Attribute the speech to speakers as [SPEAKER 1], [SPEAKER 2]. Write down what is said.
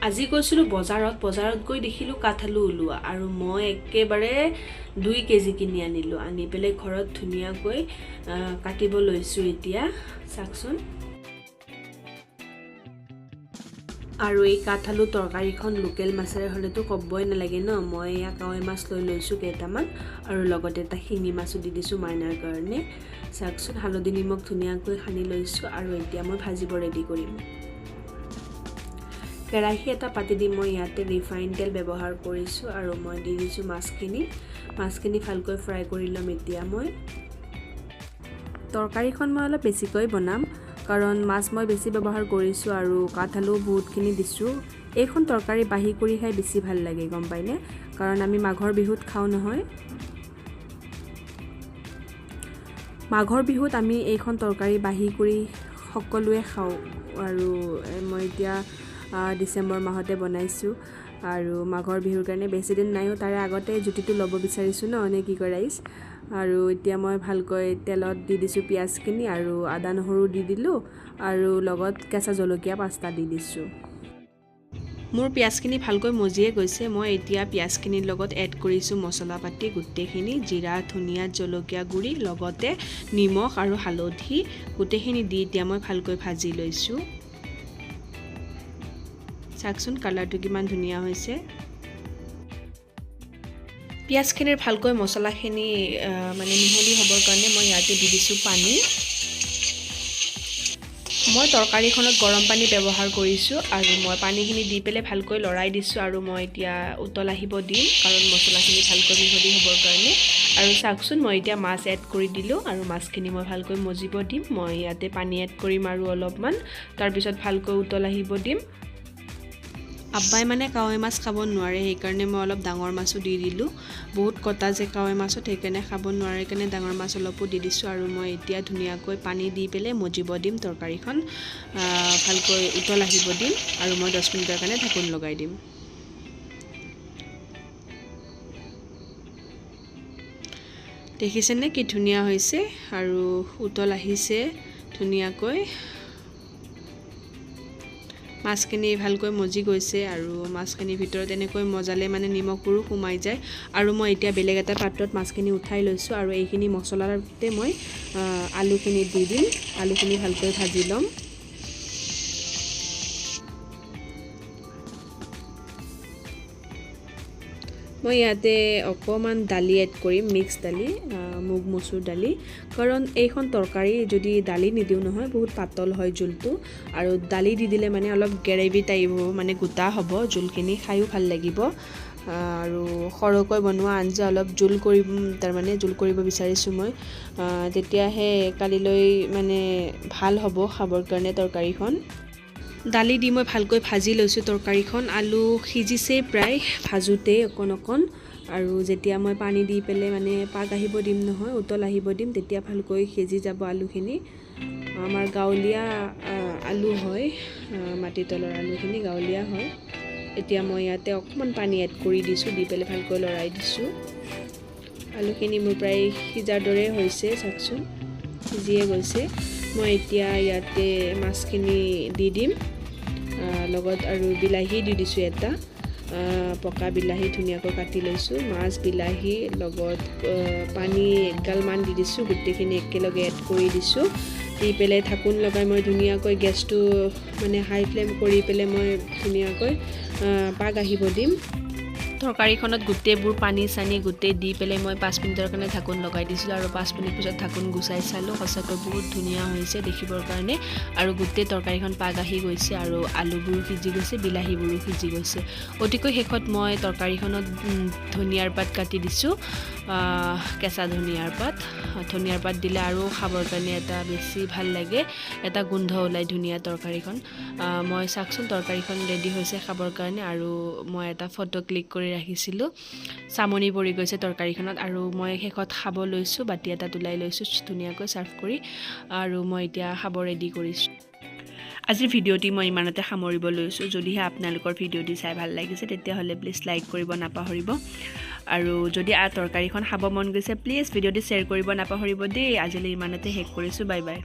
[SPEAKER 1] আজি গৈছিলো বজাৰত গৈ দেখিলো কাঠালু ওলোৱা আৰু মই একেবাৰে 2 কেজি কিনি আনিলো আনি পেলে ঘৰত ধুনিয়াকৈ কাটিব লৈছো এতিয়া চাকচোন আৰু এই কাঠালু তৰকাৰীখন লোকেল মাছেৰে হলেতো কবই নালাগে ন মই ইয়া কাৱৈ মাছ লৈ লৈছো কেইটামান আৰু লগতে এটা শিঙি মাছো দি দিছো মাইনাৰ কাৰণে চাকচোন হালধি নিমখ ধুনিয়াকৈ সানি লৈছো আৰু এতিয়া মই ভাজিব ৰেডি কৰিম কেৰাহী এটা পাতি দি মই ইয়াতে ৰিফাইন তেল ব্যৱহাৰ কৰিছো আৰু মই দি দিছো মাছখিনি ভালকৈ ফ্ৰাই কৰি লম এতিয়া মই তৰকাৰীখন মই অলপ বেছিকৈ বনাম কাৰণ মাছ মই বেছি ব্যৱহাৰ কৰিছো আৰু কাঠালু বহুতখিনি দিছো এইখন তৰকাৰী বাহি কৰি খাই বেছি ভাল লাগে গম পাইনে কাৰণ আমি মাঘৰ বিহুত খাও নহয় মাঘৰ বিহুত আমি এইখন তৰকাৰী বাহি কৰি সকলোৱে খাও আৰু মই এতিয়া ডিসেম্বৰ মাহতে বনাইছো আৰু মাঘৰ বিহুৰ কাৰণে বেছি দিন নাইও তাৰে আগতে জুটিটো লব বিচাৰিছো ন নে কি কৰাইছ আৰু এতিয়া মই ভালকৈ তেলত দি দিছো পিয়াজখিনি আৰু আদা নহৰু দি দিলো আৰু লগত কেঁচা জলকীয়া পাঁচটা দি দিছো মোৰ পিয়াজখিনি ভালকৈ মজিয়ে গৈছে মই এতিয়া পিয়াজখিনিৰ লগত এড কৰিছো মছলা পাতি গুটেখিনি জিৰা ধনিয়া জলকীয়া গুৰি লগতে নিমখ আৰু হালধি গুটেখিনি দি এতিয়া মই ভালকৈ ভাজি লৈছো চাকচোন কালাৰটো কিমান ধুনিয়া হৈছে পিয়াজখিনিৰ ভালকৈ মছলাখিনি মানে মিহলি হ'বৰ কাৰণে মই ইয়াতে দি দিছো পানী মই তৰকাৰীখনত গৰম পানী ব্যৱহাৰ কৰিছো আৰু মই পানীখিনি দি পেলে ভালকৈ লৰাই দিছো আৰু মই এতিয়া উতল আহিব দিম কাৰণ মছলাখিনি ভালকৈ মিহলি হ'বৰ কাৰণে আৰু চাকচোন মই এতিয়া মাছ এড কৰি দিলো আৰু মাছখিনি মই ভালকৈ মজিব দিম মই ইয়াতে পানী এড কৰিম আৰু অলপমান তাৰ পিছত ভালকৈ উতল আহিব দিম আব্বাই মানে কাৱৈ মাছ খাব নোৱাৰে সেই কাৰণে মই অলপ ডাঙৰ মাছও দি দিলো বহুত কটা যে কাৱৈ মাছত সেইকাৰণে খাব নোৱাৰে কাৰণে ডাঙৰ মাছ অলপো দি দিছো আৰু মই এতিয়া ধুনিয়াকৈ পানী দি পেলে মজিব দিম তৰকাৰীখন ভালকৈ উতল আহিব দিম আৰু মই 10 মিনিটৰ কাৰণে ঢাকন লগাই দিম দেখিছেনে কি ধুনিয়া হৈছে আৰু উতল আহিছে ধুনিয়াকৈ মাছখিনি ভালকৈ মজি গৈছে আৰু মাছখিনিৰ ভিতৰত এনেকৈ মজালে মানে নিমখবোৰ সোমাই যায় আৰু মই এতিয়া বেলেগ এটা পাত্ৰত মাছখিনি উঠাই লৈছো আৰু এইখিনি মছলাতে মই আলুখিনি দি দিম আলুখিনি ভালকৈ ভাজি লম মই ইয়াতে অকমান দালি এড কৰিম মিক্স দালি মুগ মসুৰ দালি কাৰণ এইখন তৰকাৰী যদি দালি নিদিও নহয় বহুত পাতল হয় জুলটো আৰু দালি দি দিলে মানে অলপ গ্ৰেভি টাইপ মানে গোটা হ'ব জুলখিনি খাইও ভাল লাগিব আৰু খৰকৈ বনোৱা আঞ্জা অলপ জুল কৰিম তাৰ মানে জুল কৰিব বিচাৰিছো মই তেতিয়াহে কালিলৈ মানে ভাল হ'ব খাবৰ কাৰণে তৰকাৰীখন দালি দি মই ভালকৈ ভাজি লৈছো তৰকাৰীখন আলু সিজিছে প্ৰায় ভাজুতে অকন আৰু যেতিয়া মই পানী দি পেলে মানে পাক আহিব দিম নহয় উতল আহিব দিম তেতিয়া ভালকৈ সিজি যাব আলুখিনি আমাৰ গাঁৱলীয়া আলু হয় মাটিতলৰ আলুখিনি গাঁৱলীয়া হয় এতিয়া মই ইয়াতে অকমান পানী এড কৰি দিছো দি পেলে ভালকৈ লৰাই দিছো আলুখিনি মোৰ প্ৰায় সিজাৰ দৰে হৈছে চাকচোন সিজিয়ে গৈছে মই এতিয়া ইয়াতে মাছখিনি দি দিম লগত আৰু বিলাহী দি দিছো এটা পকা বিলাহী ধুনিয়াকৈ কাটি লৈছো মাছ বিলাহী লগত পানী একগালমান দি দিছো গুটেখিনি একেলগে এড কৰি দিছো দি পেলে ঢাকন লগাই মই ধুনিয়াকৈ গেছটো মানে হাই ফ্লেম কৰি পেলে মই ধুনিয়াকৈ পাক আহিব দিম তৰকাৰীখনত গুটেবোৰ পানী চানি গুটে দি পেলে মই 5 মিনিটৰ কাৰণে ঢাকন লগাই দিছিলো আৰু 5 মিনিট পিছত ঢাকন গুচাই চালো সঁচাকৈ বহুত ধুনিয়া হৈছে দেখিবৰ কাৰণে আৰু গুটে তৰকাৰীখন পাক আহি গৈছে আৰু আলুবোৰ সিজি গৈছে বিলাহীবোৰো সিজি গৈছে অতিকৈ শেষত মই তৰকাৰীখনত ধনিয়াৰ পাত কাটি দিছো কেঁচা ধনিয়াৰ পাত দিলে আৰু খাবৰ কাৰণে এটা বেছি ভাল লাগে এটা গোন্ধ ওলাই ধুনিয়া তৰকাৰীখন মই চাকচোন তৰকাৰীখন ৰেডি হৈছে খাবৰ কাৰণে আৰু মই এটা ফটো ক্লিক কৰি ৰাখিছিলো সামনি পৰি গৈছে তৰকাৰীখনত আৰু মই শেষত খাব লৈছো বাটি এটা তুলাই লৈছো ধুনিয়াকৈ সাৰ্ভ কৰি আৰু মই এতিয়া খাব ৰেডি কৰিছো আজিৰ ভিডিওটি মই ইমানতে সামৰিব লৈছো যদিহে আপোনালোকৰ ভিডিওটি চাই ভাল লাগিছে তেতিয়া হলে প্লিজ লাইক কৰিব নাপাহৰিব আৰু যদি তৰকাৰীখন খাব মন গৈছে প্লিজ ভিডিওটি শ্বেয়াৰ কৰিব নাপাহৰিব দেই আজিলৈ ইমানতে শেষ কৰিছো বাই বাই